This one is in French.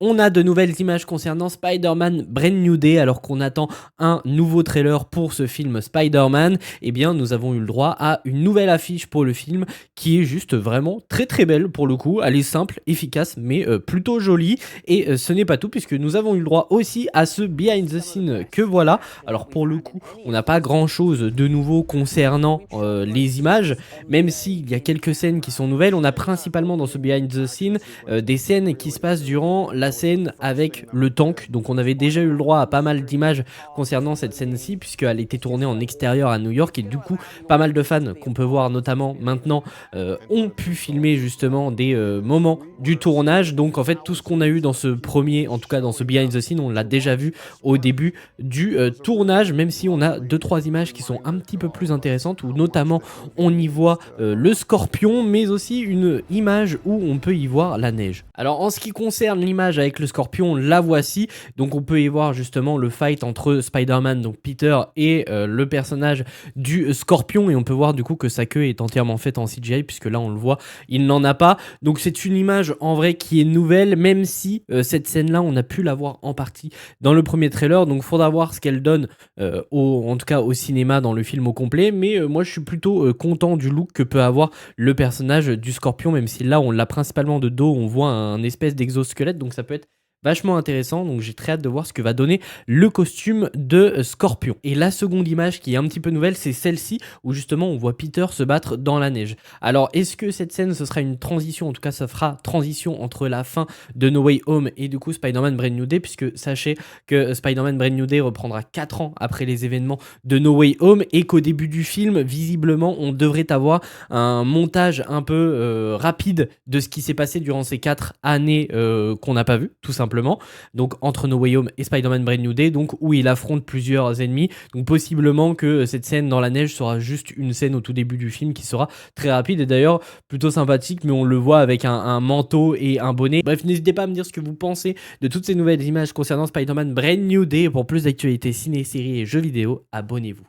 On a de nouvelles images concernant Spider-Man Brand New Day, alors qu'on attend un nouveau trailer pour ce film Spider-Man. Eh bien, nous avons eu le droit à une nouvelle affiche pour le film qui est juste vraiment très très belle pour le coup. Elle est simple, efficace, mais plutôt jolie. Et ce n'est pas tout, puisque nous avons eu le droit aussi à ce behind the scene que voilà. Alors pour le coup, on n'a pas grand chose de nouveau concernant les images, même s'il y a quelques scènes qui sont nouvelles. On a principalement dans ce behind the scene des scènes qui se passent durant la scène avec le tank. Donc on avait déjà eu le droit à pas mal d'images concernant cette scène-ci, puisqu'elle était tournée en extérieur à New York, et du coup pas mal de fans qu'on peut voir notamment maintenant ont pu filmer justement des moments du tournage. Donc en fait tout ce qu'on a eu dans ce premier, en tout cas dans ce behind the scene, on l'a déjà vu au début du tournage, même si on a 2-3 images qui sont un petit peu plus intéressantes, où notamment on y voit le scorpion, mais aussi une image où on peut y voir la neige. Alors en ce qui concerne l'image avec le scorpion, la voici. Donc on peut y voir justement le fight entre Spider-Man, donc Peter, et le personnage du scorpion, et on peut voir du coup que sa queue est entièrement faite en CGI, puisque là on le voit, il n'en a pas. Donc c'est une image en vrai qui est nouvelle, même si cette scène là on a pu la voir en partie dans le premier trailer. Donc faudra voir ce qu'elle donne en tout cas au cinéma dans le film au complet. Mais moi je suis plutôt content du look que peut avoir le personnage du scorpion, même si là on l'a principalement de dos, on voit un espèce d'exosquelette, donc ça peut être vachement intéressant. Donc j'ai très hâte de voir ce que va donner le costume de Scorpion. Et la seconde image qui est un petit peu nouvelle, c'est celle-ci, où justement on voit Peter se battre dans la neige. Alors est-ce que cette scène, ce sera une transition, en tout cas ça fera transition entre la fin de No Way Home et du coup Spider-Man Brand New Day, puisque sachez que Spider-Man Brand New Day reprendra 4 ans après les événements de No Way Home, et qu'au début du film, visiblement, on devrait avoir un montage un peu rapide de ce qui s'est passé durant ces 4 années qu'on n'a pas vu, tout simplement. Donc entre No Way Home et Spider-Man Brand New Day, donc où il affronte plusieurs ennemis. Donc possiblement que cette scène dans la neige sera juste une scène au tout début du film qui sera très rapide, et d'ailleurs plutôt sympathique, mais on le voit avec un manteau et un bonnet. Bref, n'hésitez pas à me dire ce que vous pensez de toutes ces nouvelles images concernant Spider-Man Brand New Day. Pour plus d'actualités ciné, séries et jeux vidéo, abonnez-vous.